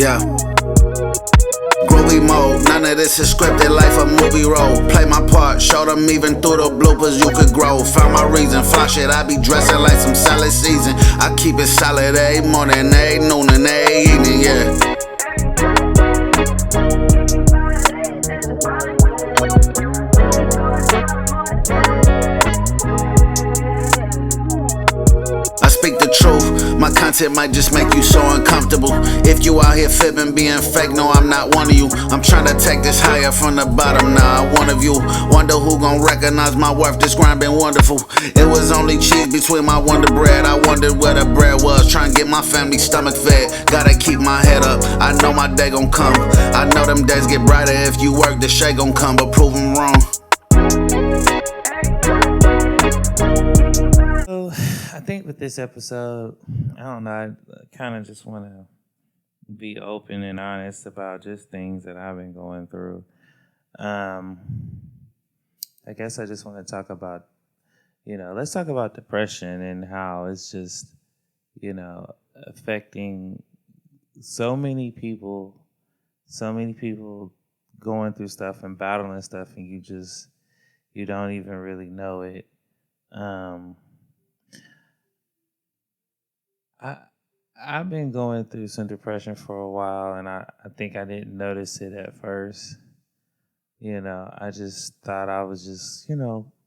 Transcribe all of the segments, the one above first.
Yeah. Groovy mode, none of this is scripted, life a movie role. Play my part, show them even through the bloopers you could grow. Found my reason, fly shit, I be dressing like some solid season. I keep it solid every morning, every noon and every evening, yeah. I speak the truth, my content might just make you so uncomfortable. If you out here fibbing, being fake, no, I'm not one of you. I'm trying to take this higher from the bottom, now one of you. Wonder who gon' recognize my worth, this grind been wonderful. It was only cheese between my Wonder Bread, I wondered where the bread was. Trying to get my family stomach fed, gotta keep my head up, I know my day gon' come. I know them days get brighter if you work, the shade gon' come, but prove them wrong. I think with this episode, I don't know, I kind of just want to be open and honest about just things that I've been going through. I guess I just want to talk about, let's talk about depression and how it's just, affecting so many people going through stuff and battling stuff, and you don't even really know it. I've been going through some depression for a while, and I think I didn't notice it at first. I just thought I was just,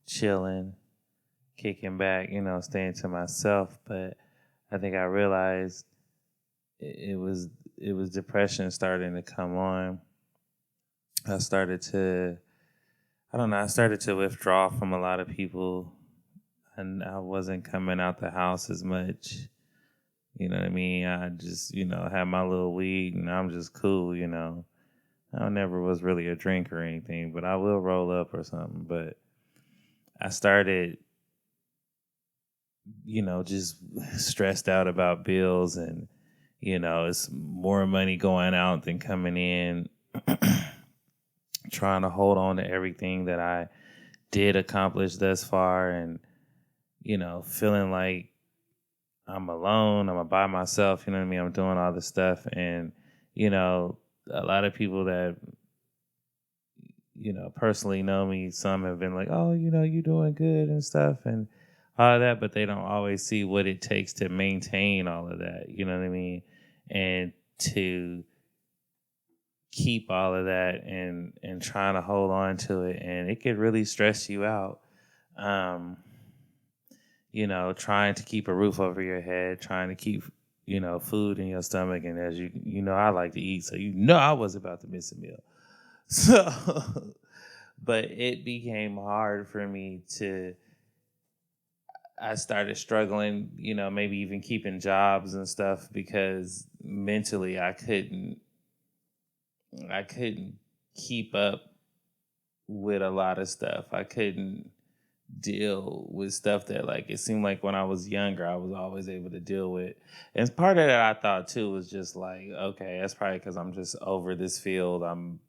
chilling, kicking back, staying to myself. But I think I realized it was depression starting to come on. I started to withdraw from a lot of people, and I wasn't coming out the house as much. You know what I mean? I just, had my little weed and I'm just cool, I never was really a drinker or anything, but I will roll up or something. But I started, just stressed out about bills and, it's more money going out than coming in, trying to hold on to everything that I did accomplish thus far and, feeling like I'm alone, I'm by myself, you know what I mean? I'm doing all this stuff. And, a lot of people that, personally know me, some have been like, oh, you're doing good and stuff and all of that, but they don't always see what it takes to maintain all of that, you know what I mean? And to keep all of that and trying to hold on to it. And it could really stress you out. Trying to keep a roof over your head, trying to keep, food in your stomach. And as I like to eat, so I was about to miss a meal. So, but it became hard for me I started struggling, maybe even keeping jobs and stuff because mentally I couldn't keep up with a lot of stuff. I couldn't deal with stuff that it seemed like when I was younger I was always able to deal with. And part of that I thought too was just okay, that's probably because I'm just over this field. I'm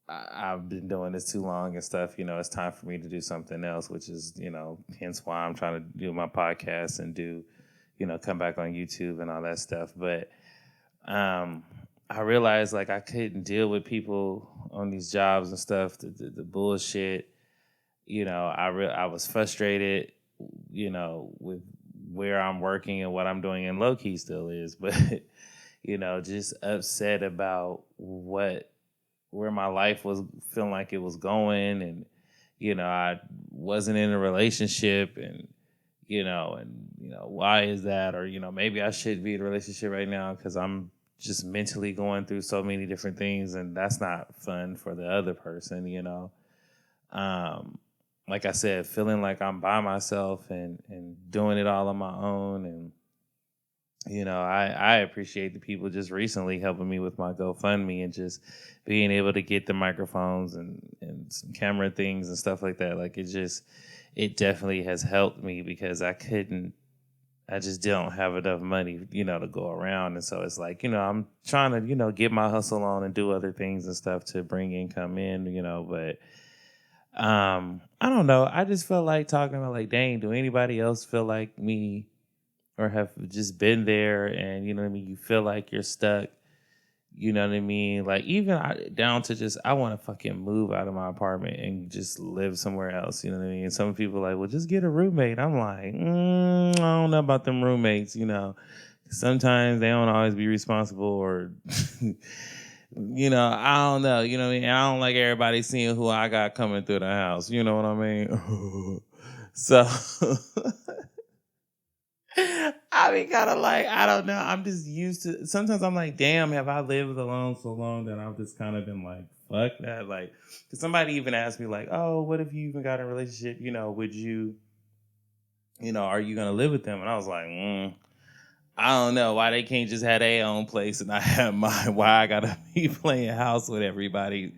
I've been doing this too long and stuff. It's time for me to do something else, which is hence why I'm trying to do my podcast and do come back on YouTube and all that stuff. But I realized I couldn't deal with people on these jobs and stuff, the bullshit. I was frustrated, with where I'm working and what I'm doing, and low key still is, but, just upset about where my life was feeling like it was going. And, I wasn't in a relationship and, why is that? Or, maybe I should be in a relationship right now because I'm just mentally going through so many different things and that's not fun for the other person, like I said, feeling like I'm by myself and doing it all on my own. And, I appreciate the people just recently helping me with my GoFundMe and just being able to get the microphones and some camera things and stuff like that. It definitely has helped me because I just don't have enough money, to go around. And so it's I'm trying to, get my hustle on and do other things and stuff to bring income in, but I don't know. I just felt like talking about dang, do anybody else feel like me or have just been there, and you know what I mean, you feel like you're stuck. You know what I mean? Like even down to just I want to fucking move out of my apartment and just live somewhere else. You know what I mean? And some people are like, well, just get a roommate. I'm like, I don't know about them roommates. You know, sometimes they don't always be responsible, or you know, I don't know. You know what I mean? And I don't like everybody seeing who I got coming through the house. You know what I mean? So. I mean, kind of like, I don't know. I'm just used to. Sometimes I'm like, damn, have I lived alone so long that I've just kind of been like, fuck that. Like, 'cause somebody even asked me, like, oh, what if you even got in a relationship? You know, would you, are you gonna live with them? And I was like, I don't know why they can't just have their own place and I have mine. Why I gotta be playing house with everybody?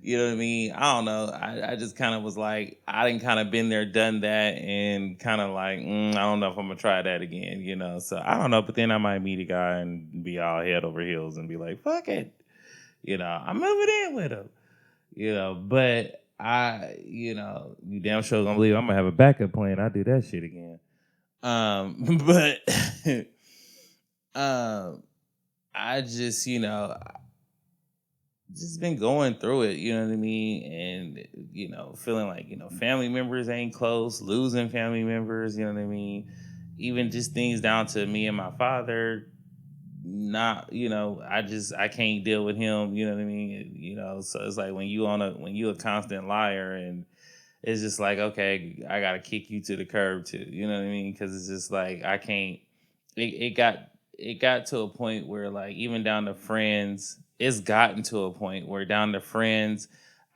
You know what I mean? I don't know. I just kind of was like, I didn't kind of been there, done that, and kind of like, I don't know if I'm gonna try that again. You know? So I don't know. But then I might meet a guy and be all head over heels and be like, fuck it. You know, I'm moving in with him. You know, but you damn sure gonna believe I'm gonna have a backup plan. I do that shit again. But um, I just, just been going through it, you know what I mean? And, feeling like, family members ain't close, losing family members, you know what I mean? Even just things down to me and my father, not, I can't deal with him, you know what I mean? So it's like when you a constant liar, and it's just like, okay, I gotta kick you to the curb too, you know what I mean? Cause it's just like, I can't, it got to a point where, like, even down to friends, it's gotten to a point where down to friends,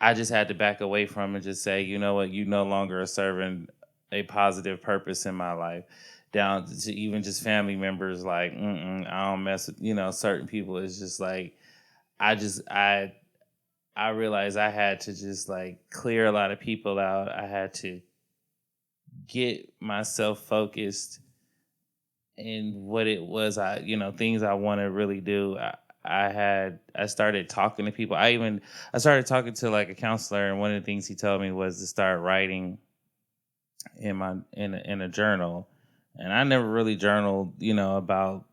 I just had to back away from and just say, you know what, you no longer are serving a positive purpose in my life. Down to even just family members, like, I don't mess with, certain people. It's just like, I just, I realized I had to just like clear a lot of people out. I had to get myself focused in what it was things I want to really do. I started talking to people. I started talking to like a counselor, and one of the things he told me was to start writing in a journal. And I never really journaled, about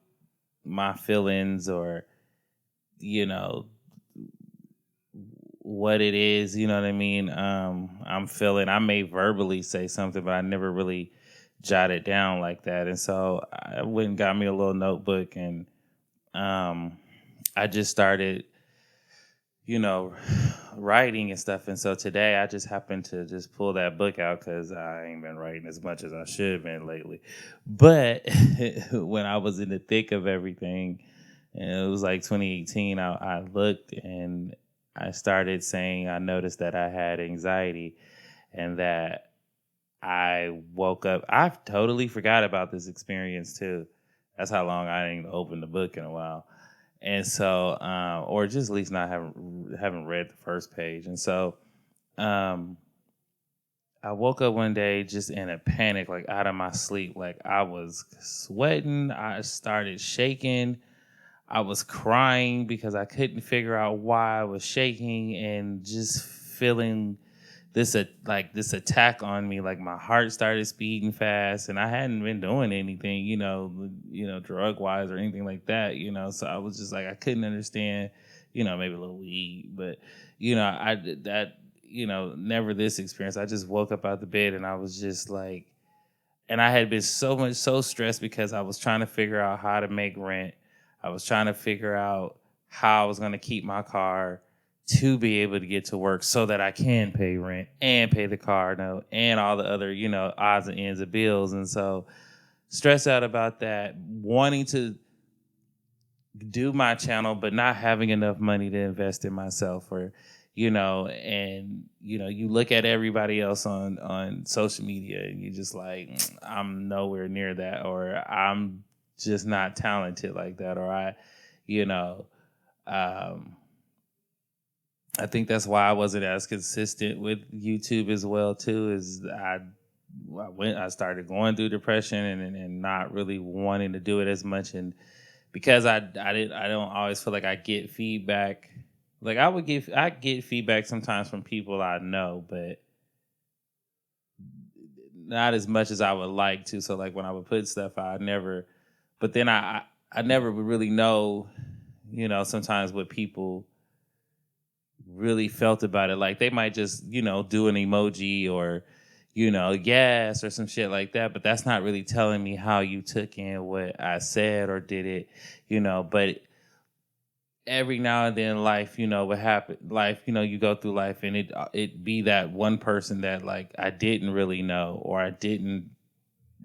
my feelings, or you know what it is, you know what I mean? I'm feeling. I may verbally say something, but I never really jot it down like that. And so I went and got me a little notebook, and I just started, you know, writing and stuff. And so today I just happened to just pull that book out because I ain't been writing as much as I should have been lately. But when I was in the thick of everything, and it was like 2018, I looked and I started saying I noticed that I had anxiety, and that I woke up. I totally forgot about this experience too. That's how long I didn't open the book in a while. And so, or just at least not haven't read the first page. And so, um, I woke up one day just in a panic, like out of my sleep. Like I was sweating. I started shaking. I was crying because I couldn't figure out why I was shaking, and just feeling this attack on me. Like my heart started speeding fast, and I hadn't been doing anything, drug wise or anything like that, So I was just like, I couldn't understand, maybe a little weed, but I did that, never this experience. I just woke up out the bed and I was just like, and I had been so stressed because I was trying to figure out how to make rent. I was trying to figure out how I was going to keep my car to be able to get to work so that I can pay rent and pay the car note and all the other, odds and ends of bills. And so stressed out about that, wanting to do my channel, but not having enough money to invest in myself, or, you look at everybody else on social media and you're just like, I'm nowhere near that, or I'm just not talented like that, or um, I think that's why I wasn't as consistent with YouTube as well too. Is I started going through depression, and not really wanting to do it as much, and because I don't always feel like I get feedback. Like I get feedback sometimes from people I know, but not as much as I would like to. So like when I would put stuff out, but then I never would really know, sometimes what people really felt about it. Like they might just, do an emoji or, yes, or some shit like that. But that's not really telling me how you took in what I said or did it, but every now and then life, what happened, life, you go through life and it be that one person that like I didn't really know or I didn't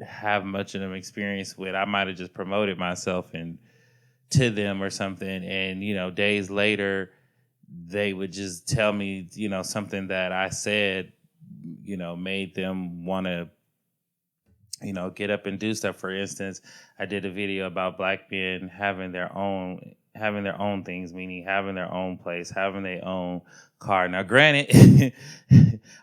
have much of an experience with. I might have just promoted myself and to them or something. And, days later, they would just tell me, something that I said, made them want to, get up and do stuff. For instance, I did a video about Black men having their own things, meaning having their own place, having their own car. Now, granted,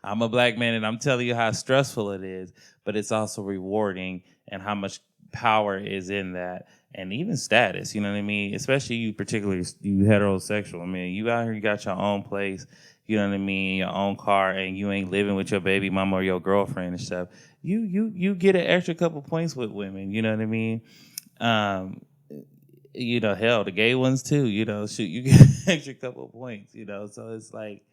I'm a Black man and I'm telling you how stressful it is, but it's also rewarding and how much power is in that. And even status, you know what I mean? Especially you, particularly you heterosexual. I mean, you out here, you got your own place, you know what I mean, your own car, and you ain't living with your baby mama or your girlfriend and stuff. You get an extra couple points with women, you know what I mean? Hell, the gay ones too, shoot, you get an extra couple points, so it's like,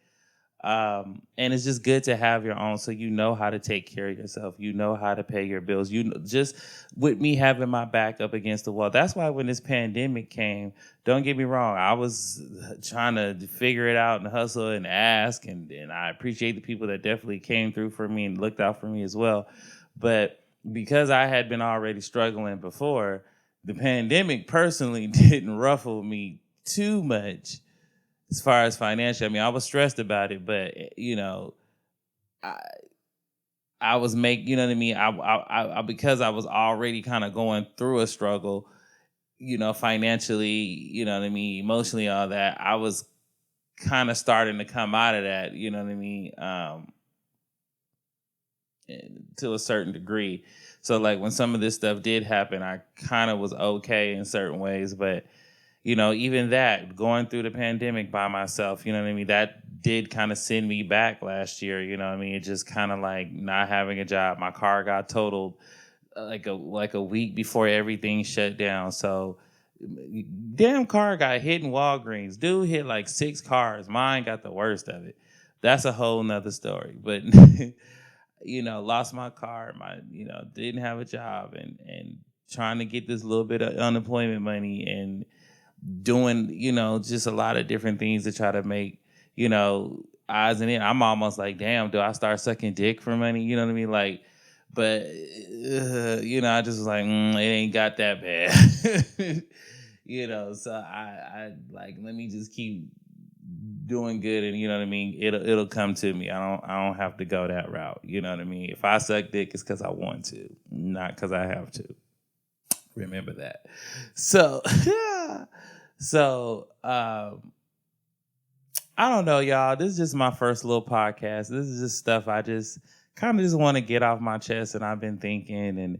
and it's just good to have your own, so you know how to take care of yourself, you know how to pay your bills, just with me having my back up against the wall. That's why when this pandemic came, don't get me wrong, I was trying to figure it out and hustle and ask, and I appreciate the people that definitely came through for me and looked out for me as well. But because I had been already struggling before, the pandemic personally didn't ruffle me too much as far as financial. I mean, I was stressed about it, but I was you know what I mean? I because I was already kind of going through a struggle, financially, you know what I mean, emotionally, all that. I was kind of starting to come out of that, you know what I mean, to a certain degree. So like when some of this stuff did happen, I kind of was okay in certain ways, but even that, going through the pandemic by myself, you know what I mean, that did kind of send me back last year, you know what I mean? It just kind of like not having a job. My car got totaled like a week before everything shut down. So damn car got hit in Walgreens. Dude hit like 6 cars. Mine got the worst of it. That's a whole nother story. But lost my car, didn't have a job and trying to get this little bit of unemployment money and doing, just a lot of different things to try to make, odds and ends. I'm almost like, damn, do I start sucking dick for money? You know what I mean? Like, but, I just was like, it ain't got that bad. So I like, let me just keep doing good, and you know what I mean, it'll come to me. I don't have to go that route. You know what I mean? If I suck dick, it's because I want to, not because I have to. Remember that. So I don't know, y'all. This is just my first little podcast. This is just stuff I just kind of just want to get off my chest, and I've been thinking, and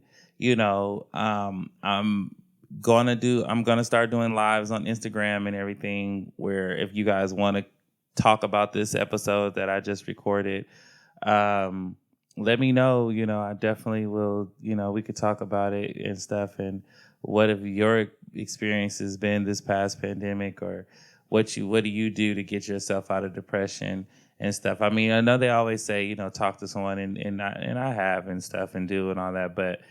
I'm gonna start doing lives on Instagram and everything, where if you guys want to talk about this episode that I just recorded, let me know. I definitely will. We could talk about it and stuff, and what have your experiences been this past pandemic, or what do you do to get yourself out of depression and stuff. I mean, I know they always say, talk to someone, and I have and stuff and do and all that, but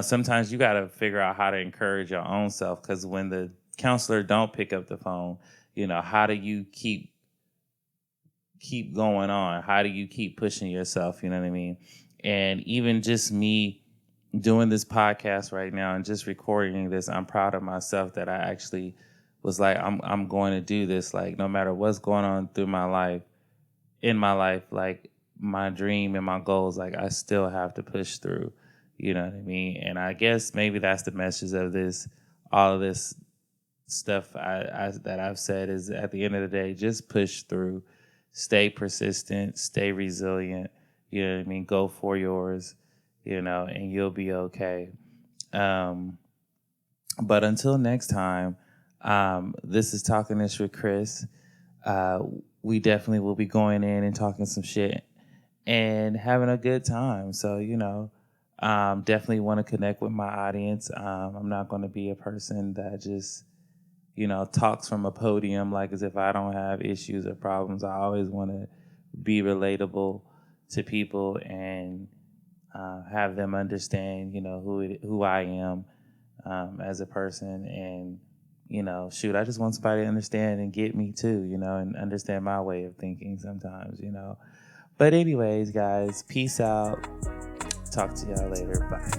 sometimes you got to figure out how to encourage your own self, because when the counselor don't pick up the phone, how do you keep going on? How do you keep pushing yourself? You know what I mean? And even just me doing this podcast right now and just recording this, I'm proud of myself that I actually was like, I'm going to do this. Like, no matter what's going on in my life, like my dream and my goals, like I still have to push through. You know what I mean? And I guess maybe that's the message of this, all of this stuff that I've said, is at the end of the day, just push through, stay persistent, stay resilient. You know what I mean? Go for yours, and you'll be okay. But until next time, this is Talking Ish with Chris. We definitely will be going in and talking some shit and having a good time. So, definitely want to connect with my audience. I'm not going to be a person that just, talks from a podium like as if I don't have issues or problems. I always want to be relatable to people and have them understand, who I am as a person. And, I just want somebody to understand and get me too, and understand my way of thinking sometimes, But anyways, guys, peace out. Talk to y'all later. Bye.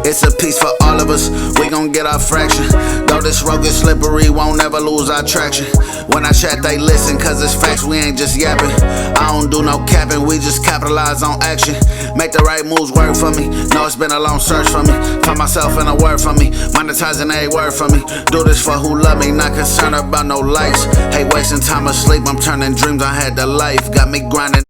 It's a piece for all of us, we gon' get our fraction. Though this road is slippery, won't never lose our traction. When I chat, they listen, cause it's facts, we ain't just yapping. I don't do no capping, we just capitalize on action. Make the right moves work for me. Know it's been a long search for me. Find myself in a word for me. Monetizing every word for me. Do this for who love me, not concerned about no likes. Hate wasting time asleep, I'm turning dreams I had to life. Got me grinding.